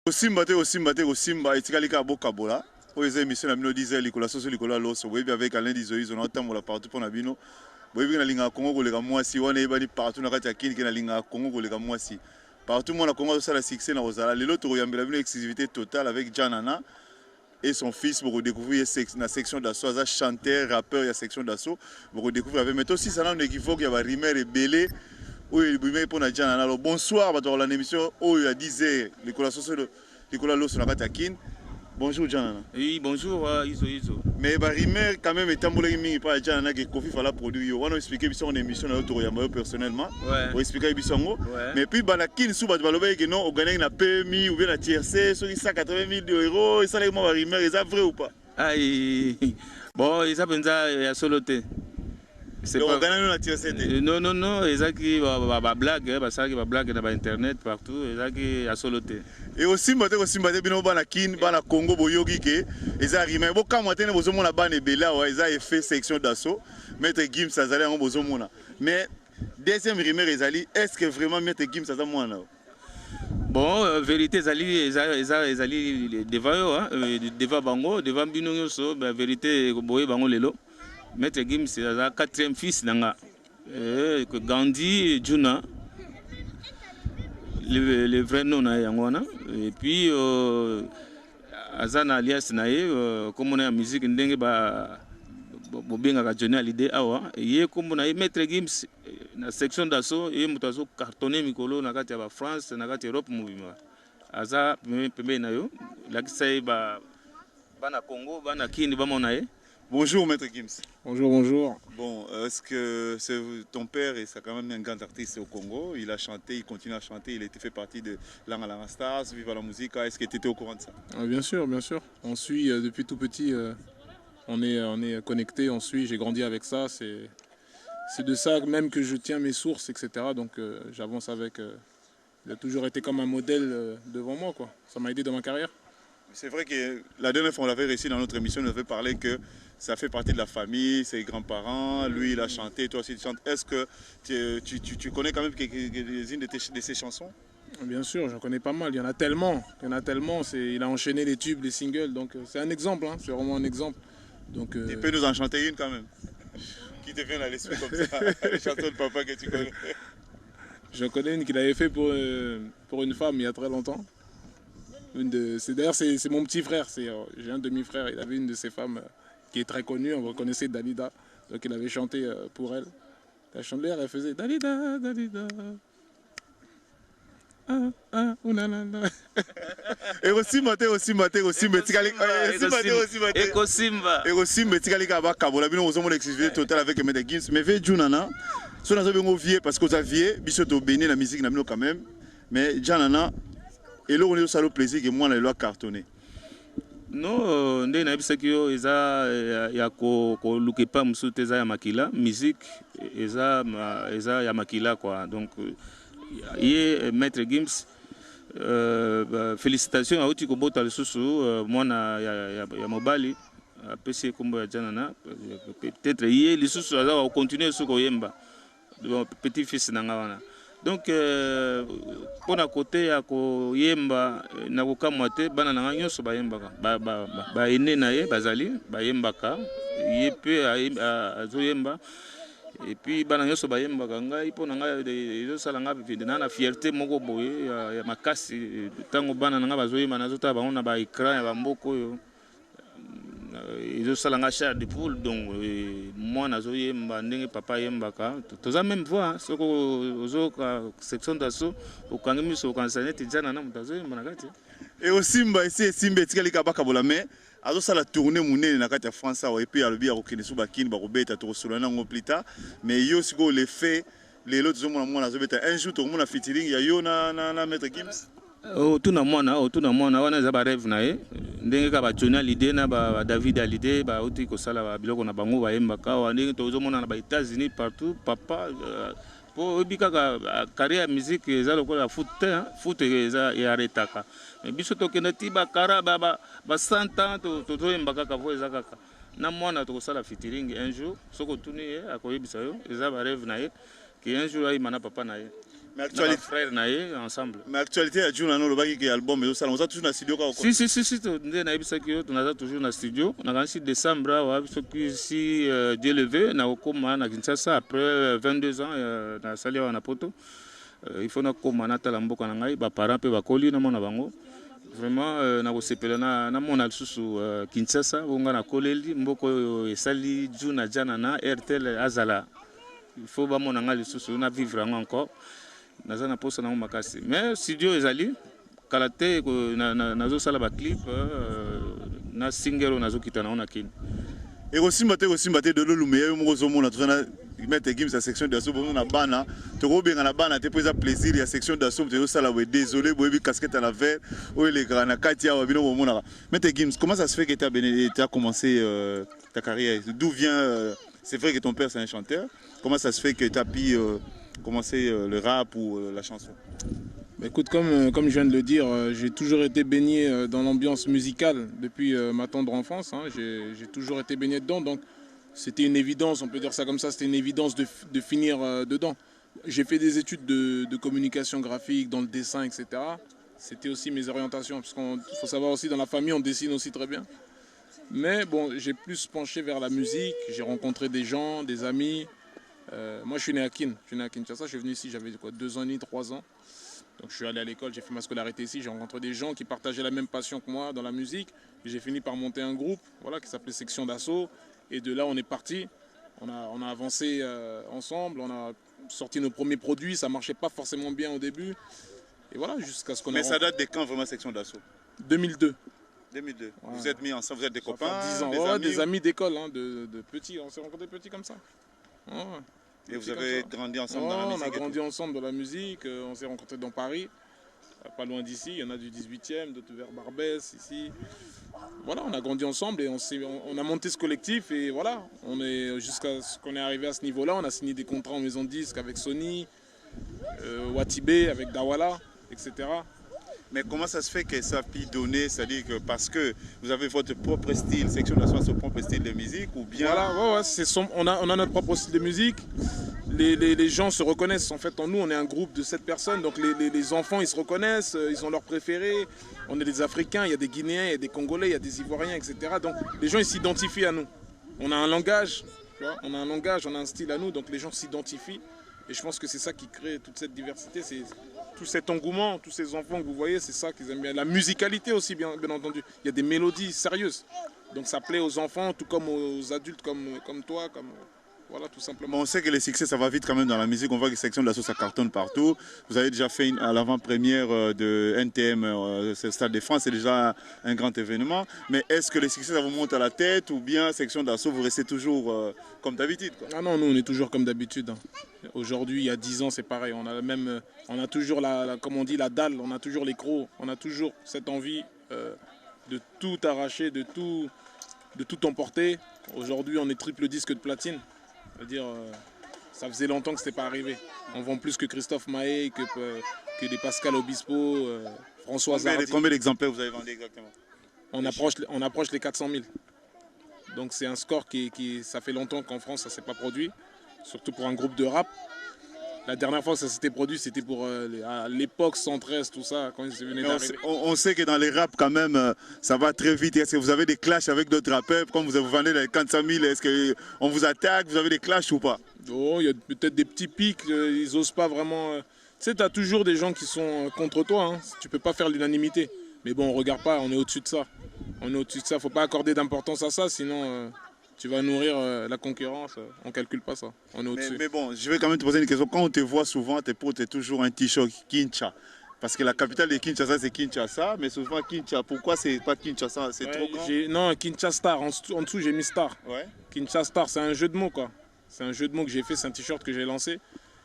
Osimba etikali ka bokabola oyo eza émission na bino 10 likola soso likola loso boyebi avec Alain Dizoïse on otambola partout pour na bino boyebi na linga Congo koleka mwasi wana ebani partout na kati ya kini ke na linga Congo koleka mwasi partout mona Congo ça la succès na ozala lelo to yambela bino exclusivité totale avec Janana et son fils pour découvrir la section d'assaut as chanteur rappeur il y a section d'assaut pour découvrir avec mais aussi ça n'a équivoque il y a rimer et belé. Oui, alors bonsoir, dans l'émission où il y a 10h, Nicolas Soso, Nicolas Losso, la Katakin. Bonjour, Janana. Oui, bonjour, Iso. Mais Rimer, quand même, étant donné que Janana qui Kofi Fala produit, on a expliqué sur une émission à l'autre, personnellement. On a expliqué Bisongo. Mais puis, Banakin, sous Batbalobe, que non, on gagne la PMI ou bien la TRC, sur les 180 000 euros, et ça, les mots Rimer, est-ce vrai ou pas? Bon, ils appellent ça à soloté. C'est pas la TRC. Non, ils ont qui va blague, ça qui va blague dans internet partout, ils ont qui à soloté. Et aussi bino bana kin bana Congo boyogi ke eza rima bo kamate ne bozomo na bana bela wa eza effet section d'assaut maître Gims azali ngo bozomo na mais deuxième rima ezali est-ce que vraiment maître Gims aza mwana bon vérité ezali devant bango devant bino nyoso vérité boye bango lelo maître Gims c'est le quatrième fils nanga Gandhi Juna le vrai nom na yangona et puis azana alias nae comme on a musique ndenge ba bobenga ka Johnny Hallyday awa ye comme na maître Gims na section d'assaut et mutazo cartonné mikolo na kati ya ba France na kati Europe mubima aza pembe na yo la kisai ba bana Congo bana kini ba mona ye. Bonjour Maître Gims. Bonjour. Bon, est-ce que c'est ton père est quand même un grand artiste au Congo? Il a chanté, il continue à chanter, il a été fait partie de Langa Stars, Viva la musique. Est-ce que tu étais au courant de ça? Bien sûr. On suit depuis tout petit. On est connecté, on suit. J'ai grandi avec ça. C'est de ça même que je tiens mes sources, etc. Donc j'avance avec. Il a toujours été comme un modèle devant moi, quoi. Ça m'a aidé dans ma carrière. C'est vrai que la dernière fois on l'avait réussi dans notre émission, on avait parlé que ça fait partie de la famille, ses grands-parents, lui il a chanté, toi aussi tu chantes. Est-ce que tu connais quand même quelques-unes de ses chansons? Bien sûr, j'en connais pas mal, il y en a tellement, il a enchaîné les tubes, les singles, donc c'est un exemple, hein, c'est vraiment un exemple. Donc, tu peux nous en chanter une quand même, qui te vient à l'esprit comme ça, les chansons de papa que tu connais. J'en connais une qu'il avait fait pour une femme il y a très longtemps. D'ailleurs, c'est mon petit frère, j'ai un demi-frère, il avait une de ses femmes qui est très connue, on reconnaissait Dalida, donc il avait chanté pour elle. La chandeleur, elle faisait Dalida, Dalida. Ounanana. Et aussi maté total avec Maître Gims mais fait Junana so nazo bengo vieux parce que ça vieux biso to béni la musique na bino quand même mais Janana et là on est au plaisir que moi na loi cartonné. Non, ndé na bisaki yo eza ya ko luke pa musute eza ya makila musique eza ya makila quoi donc ye maître Gims félicitations à uti ko bota lisusu mwana ya mobali apesi kombo ya Janana peut-être ye lisusu aza ko continuer su ko yemba petit fils nanga wana. Donc, pour la côté à Koyemba, Narukamwa te, banana nyonso bayembaka, ba ene na ye bazali, bayembaka, yepe a zoyemba, et puis banana nyonso bayembaka ngai pour nanga de salanga videna na fierté moko boye ya makasi tango banana nga bazoyemba nazota ba on ba écran ya bamboko yo. Ils sont là chair de poule donc moi nazoye mbandenge papa yembaka toza même voix soko ozo section d'assaut au kangemi so kansane tijana na mutazoye manakati et aussi mba ici simbe tikali kabaka bola mais azo sala tourner munene na kati ya France et puis alobi ya kokene su bakini ba kobeta to solana ngo plus tard mais yo siko le fait les autres zomo na mwana azobeta un jour to mona featuring ya yo na Maître Gims. Tuna mwana wana za ba rêve na ye ndenge ka ba Johnny Hallyday na ba David Hallyday ba uti ko sala ba biloko na bango ba yembaka wa ndenge tozo mona na ba États-Unis partout papa po obika ka carrière musique eza lokola foot eza ya retaka mais biso to kena ti ba kara ba 100 ans to yembaka ka vo eza kaka na mwana to ko sala featuring un jour soko tuni ye akoyebisa yo eza ba rêve na ye que un jour ay mana papa na ye. Mais na ba frère na ye ensemble. Mais actualité ya Juna no lobaki ke album mais ça on a toujours na studio ka. Si nde na yebisa ki on a toujours na studio na kansi décembre wa soki si Dieu le veut na okoma na Kinshasa après 22 ans na sali wa na poto. Il faut na koma na tala mboka na ngai ba parents pe bakoli na mona bango. Vraiment na kosepela na mona lisusu Kinshasa bonga na koleli mboko esali Juna jana na RTL azala. Il faut ba mona ngai lisusu na vivre encore. Naza na posa nango makasi mais studio ezali kala te nazosala baclip na single nazokita nango na kini ekosimba te dolo lumeya yo moko ozomona tozana mettre Gims ya section d'assaut bozo na bana tokobenga na bana te po eza plaisir ya section d'assaut tozosala boye désolé boyebi casquette à la verre oyo elekaka na kati awa bino bomonaka mettre Gims comment ça se fait que tu as commencé ta carrière d'où vient c'est vrai que ton père c'est un chanteur comment ça se fait que tu as pu commencer le rap ou la chanson? Bah écoute, comme je viens de le dire, j'ai toujours été baigné dans l'ambiance musicale depuis ma tendre enfance. Hein, j'ai toujours été baigné dedans, donc c'était une évidence, on peut dire ça comme ça, c'était une évidence de finir dedans. J'ai fait des études de communication graphique, dans le dessin, etc. C'était aussi mes orientations, parce qu'il faut savoir aussi, dans la famille, on dessine aussi très bien. Mais bon, j'ai plus penché vers la musique, j'ai rencontré des gens, des amis. Moi je suis né à Kinshasa, je suis venu ici, j'avais 2 ans et demi, 3 ans. Donc je suis allé à l'école, j'ai fait ma scolarité ici, j'ai rencontré des gens qui partageaient la même passion que moi dans la musique. J'ai fini par monter un groupe voilà, qui s'appelait Section d'Assaut. Et de là on est parti, on a avancé ensemble, on a sorti nos premiers produits, ça ne marchait pas forcément bien au début. Et voilà, jusqu'à ce qu'on ait... Mais ça date de quand vraiment Section d'Assaut? 2002. 2002. Ouais. Vous êtes mis ensemble, vous êtes des Ça copains, fait 10 ans. des Ouais, amis, des amis d'école, hein, de petits, on s'est rencontrés petits comme ça. Ouais. Et vous avez grandi ensemble dans la musique? On a grandi ensemble dans la musique, on s'est rencontrés dans Paris, pas loin d'ici, il y en a du 18e, d'autres vers Barbès, ici. Voilà, on a grandi ensemble et on a monté ce collectif et voilà, jusqu'à ce qu'on est arrivé à ce niveau-là, on a signé des contrats en maison de disques avec Sony, Watibé, avec Dawala, etc. Mais comment ça se fait que ça a pu donner, c'est-à-dire que parce que vous avez votre propre style, Section d'Assaut son propre style de musique ou bien... Voilà, on a notre propre style de musique. Les gens se reconnaissent en fait en nous, on est un groupe de 7 personnes, donc les enfants ils se reconnaissent, ils ont leurs préférés. On est des Africains, il y a des Guinéens, il y a des Congolais, il y a des Ivoiriens, etc. Donc les gens ils s'identifient à nous. On a un langage, tu vois, on a un style à nous, donc les gens s'identifient. Et je pense que c'est ça qui crée toute cette diversité, c'est tout cet engouement, tous ces enfants que vous voyez, c'est ça qu'ils aiment bien. La musicalité aussi, bien entendu. Il y a des mélodies sérieuses. Donc ça plaît aux enfants, tout comme aux adultes comme toi, voilà, tout simplement. Bon, on sait que les succès, ça va vite quand même dans la musique. On voit que Section d'Assaut, ça cartonne partout. Vous avez déjà fait à l'avant-première de NTM, c'est le Stade de France, c'est déjà un grand événement. Mais est-ce que les succès, ça vous monte à la tête ou bien Section d'Assaut, vous restez toujours comme d'habitude? Ah non, nous, on est toujours comme d'habitude. Hein. Aujourd'hui, il y a 10 ans, c'est pareil. On a toujours, comme on dit, la dalle, on a toujours les crocs, on a toujours cette envie de tout arracher, de tout emporter. Aujourd'hui, on est triple disque de platine. C'est-à-dire, ça faisait longtemps que ce n'était pas arrivé. On vend plus que Christophe Maé, que des Pascal Obispo, François Zardy. Combien d'exemplaires vous avez vendu exactement? On approche les 400 000. Donc c'est un score ça fait longtemps qu'en France ça ne s'est pas produit, surtout pour un groupe de rap. La dernière fois que ça s'était produit, c'était pour à l'époque 113, tout ça, quand ils venaient d'arriver. On sait que dans les raps, quand même, ça va très vite. Est-ce que vous avez des clashs avec d'autres rappeurs? Quand vous vendez les 400 000, est-ce qu'on vous attaque? Vous avez des clashs ou pas? Oh, il y a peut-être des petits pics, ils n'osent pas vraiment... Tu sais, tu as toujours des gens qui sont contre toi, hein. Tu ne peux pas faire l'unanimité. Mais bon, on ne regarde pas, on est au-dessus de ça. On est au-dessus de ça, il ne faut pas accorder d'importance à ça, sinon... Tu vas nourrir la concurrence, on ne calcule pas ça, on est au-dessus. Mais bon, je vais quand même te poser une question. Quand on te voit souvent, tu portes toujours un t-shirt Kinshasa. Parce que la capitale de Kinshasa, c'est Kinshasa, mais souvent Kinshasa. Pourquoi c'est pas Kinshasa? C'est trop grand? Non, Kinshasa Star, en dessous j'ai mis Star. Ouais. Kinshasa Star, c'est un jeu de mots quoi. C'est un jeu de mots que j'ai fait, c'est un t-shirt que j'ai lancé.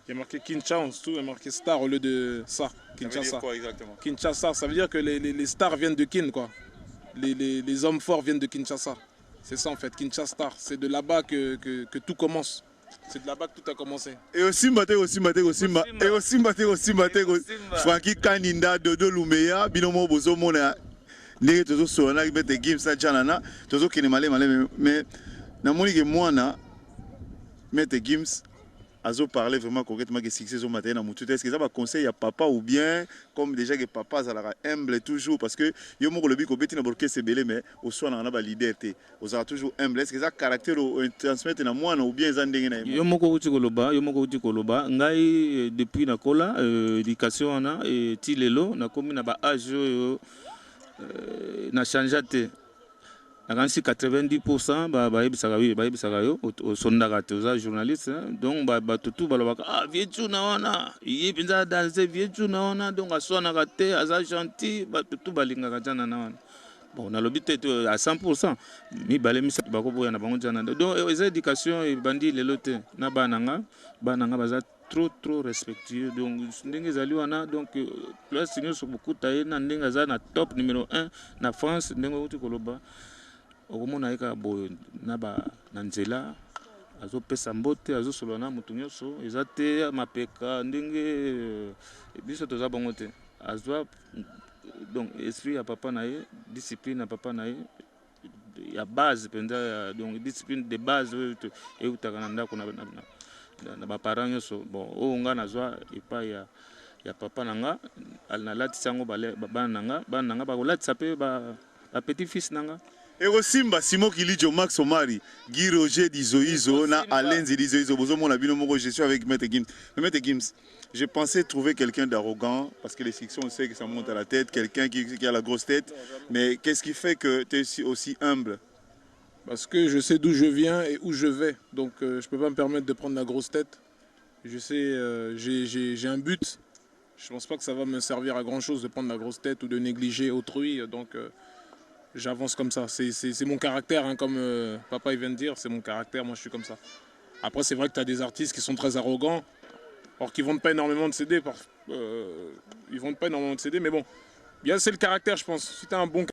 Il y a marqué Kinshasa en dessous, il y a marqué Star au lieu de ça. Kinshasa. Ça veut dire quoi exactement? Kinshasa, ça veut dire que les stars viennent de Kin quoi. Les hommes forts viennent de Kinshasa. C'est ça en fait, Kinshasa Star. C'est de là-bas que tout commence. C'est de là-bas que tout a commencé. Et aussi Frankie Kaninda, Dodo Lumeya, Binomo Bozo Mona, Nere Tozo Sona, Bete Gims, Janana, Tozo Kinemale, mais Namoni Mwana, Mete Gims, azo parler vraiment concrètement que succès au matin na mutu. Est-ce que ça va conseil à papa ou bien comme déjà que papa ça la humble toujours parce que yo moko lobi ko beti na borke c'est belé mais au soir na ba liberté. Aux a toujours humble. Est-ce que ça caractère au transmettre na mwana ou bien za ndenge na yo moko uti koloba ngai depuis na kola éducation na et ti lelo na komi na ba âge na changé te. Si 90% bayebisaka yo osondaka te oza journaliste donc bato tu balobaka vietu na wana ye mpenza danse vietu na wana donc aswanaka te aza gentil bato tu balingaka jana na wana bon nalobi te à 100% mibale misato bakoboya na bango jana donc eza éducation ebandi lelo te na bana nga baza trop respectueux donc ndenge ezali wana donc place nyonso bokuta ye na ndenge aza na top numéro 1 na France ndenge outi koloba okomona yeka boyo na nzela azopesa mbote azosolola na motu nyonso eza te mapeka ndenge biso toza bongo te azwa donc esprit ya papa na ye discipline ya papa na ye ya base mpenza donc discipline de base eutaka na ndako na baparent nyonso bon oyo nga nazwa epai ya papa na nga nalatisa yango bana na nga bakolatisa mpe bapetit fils na nga. Ego Simba, Simon Kilijo, Max Omari, Guy Roger d'Izoïzo, na Alain d'Izoïzo, Bozomo Labino Moro, je suis avec Maître Gims. Mais Maître Gims, je pensais trouver quelqu'un d'arrogant, parce que les fictions, on sait que ça monte à la tête, quelqu'un qui a la grosse tête. Mais qu'est-ce qui fait que tu es aussi humble? Parce que je sais d'où je viens et où je vais. Donc je ne peux pas me permettre de prendre la grosse tête. Je sais, j'ai un but. Je ne pense pas que ça va me servir à grand chose de prendre la grosse tête ou de négliger autrui. Donc j'avance comme ça. C'est mon caractère, hein, comme papa il vient de dire, c'est mon caractère, moi je suis comme ça. Après c'est vrai que tu as des artistes qui sont très arrogants, or qui ne vendent pas énormément de CD. Ils vendent pas énormément de CD, mais bon, c'est le caractère je pense. Si tu as un bon